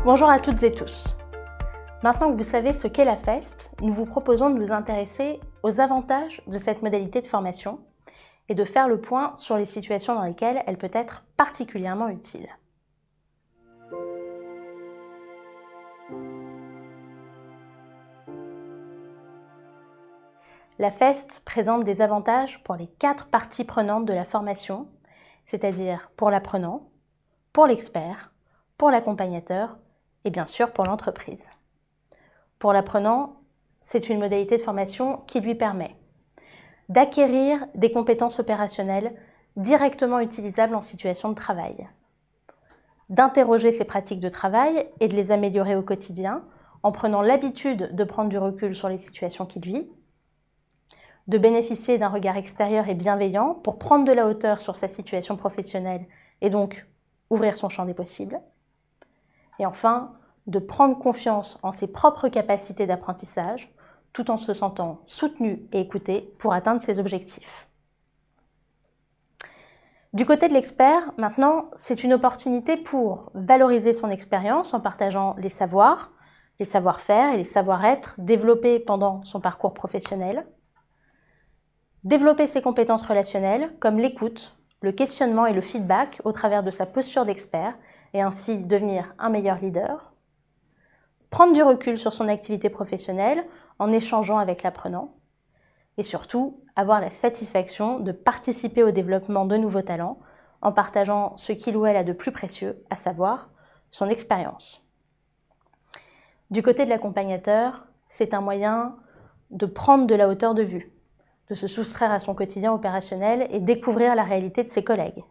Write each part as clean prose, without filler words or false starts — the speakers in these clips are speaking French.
Bonjour à toutes et tous. Maintenant que vous savez ce qu'est la FEST, nous vous proposons de nous intéresser aux avantages de cette modalité de formation et de faire le point sur les situations dans lesquelles elle peut être particulièrement utile. La FEST présente des avantages pour les 4 parties prenantes de la formation, c'est-à-dire pour l'apprenant, pour l'expert, pour l'accompagnateur et bien sûr pour l'entreprise. Pour l'apprenant, c'est une modalité de formation qui lui permet d'acquérir des compétences opérationnelles directement utilisables en situation de travail, d'interroger ses pratiques de travail et de les améliorer au quotidien en prenant l'habitude de prendre du recul sur les situations qu'il vit, de bénéficier d'un regard extérieur et bienveillant pour prendre de la hauteur sur sa situation professionnelle et donc ouvrir son champ des possibles, et enfin, de prendre confiance en ses propres capacités d'apprentissage tout en se sentant soutenu et écouté pour atteindre ses objectifs. Du côté de l'expert, maintenant, c'est une opportunité pour valoriser son expérience en partageant les savoirs, les savoir-faire et les savoir-être développés pendant son parcours professionnel, développer ses compétences relationnelles comme l'écoute, le questionnement et le feedback au travers de sa posture d'expert et ainsi devenir un meilleur leader, prendre du recul sur son activité professionnelle en échangeant avec l'apprenant et surtout avoir la satisfaction de participer au développement de nouveaux talents en partageant ce qu'il ou elle a de plus précieux, à savoir son expérience. Du côté de l'accompagnateur, c'est un moyen de prendre de la hauteur de vue, de se soustraire à son quotidien opérationnel et découvrir la réalité de ses collègues,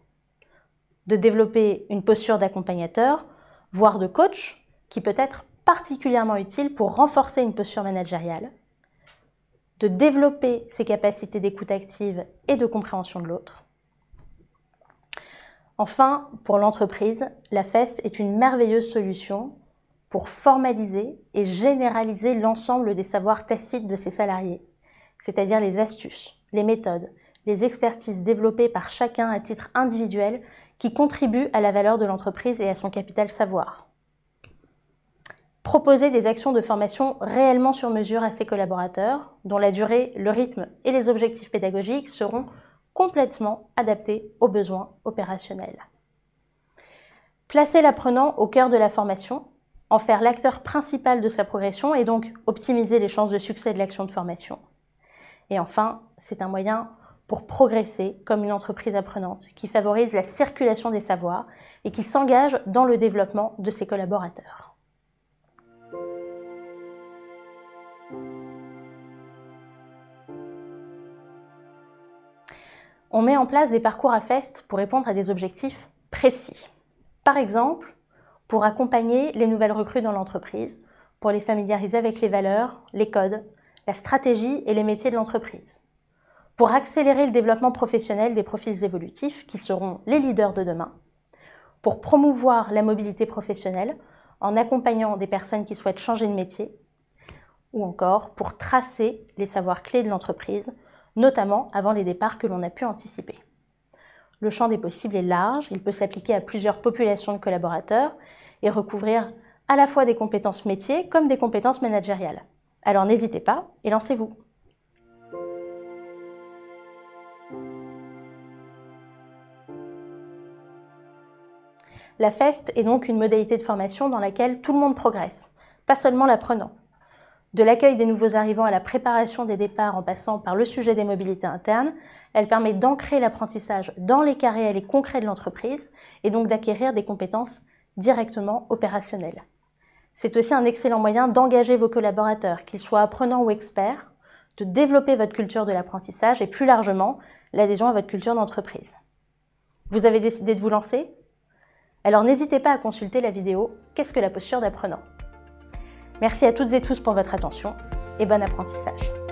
de développer une posture d'accompagnateur, voire de coach, qui peut être particulièrement utile pour renforcer une posture managériale, de développer ses capacités d'écoute active et de compréhension de l'autre. Enfin, pour l'entreprise, la FEST est une merveilleuse solution pour formaliser et généraliser l'ensemble des savoirs tacites de ses salariés, c'est-à-dire les astuces, les méthodes, les expertises développées par chacun à titre individuel qui contribuent à la valeur de l'entreprise et à son capital savoir. Proposer des actions de formation réellement sur mesure à ses collaborateurs, dont la durée, le rythme et les objectifs pédagogiques seront complètement adaptés aux besoins opérationnels. Placer l'apprenant au cœur de la formation, en faire l'acteur principal de sa progression et donc optimiser les chances de succès de l'action de formation. Et enfin, c'est un moyen pour progresser comme une entreprise apprenante qui favorise la circulation des savoirs et qui s'engage dans le développement de ses collaborateurs. On met en place des parcours à FEST pour répondre à des objectifs précis. Par exemple, pour accompagner les nouvelles recrues dans l'entreprise, pour les familiariser avec les valeurs, les codes, la stratégie et les métiers de l'entreprise, pour accélérer le développement professionnel des profils évolutifs qui seront les leaders de demain, pour promouvoir la mobilité professionnelle en accompagnant des personnes qui souhaitent changer de métier, ou encore pour tracer les savoirs clés de l'entreprise, notamment avant les départs que l'on a pu anticiper. Le champ des possibles est large, il peut s'appliquer à plusieurs populations de collaborateurs et recouvrir à la fois des compétences métiers comme des compétences managériales. Alors n'hésitez pas et lancez-vous. La FEST est donc une modalité de formation dans laquelle tout le monde progresse, pas seulement l'apprenant. De l'accueil des nouveaux arrivants à la préparation des départs en passant par le sujet des mobilités internes, elle permet d'ancrer l'apprentissage dans les cas réels et concrets de l'entreprise et donc d'acquérir des compétences directement opérationnelles. C'est aussi un excellent moyen d'engager vos collaborateurs, qu'ils soient apprenants ou experts, de développer votre culture de l'apprentissage et plus largement l'adhésion à votre culture d'entreprise. Vous avez décidé de vous lancer ? Alors n'hésitez pas à consulter la vidéo « Qu'est-ce que la posture d'apprenant ?» Merci à toutes et tous pour votre attention et bon apprentissage.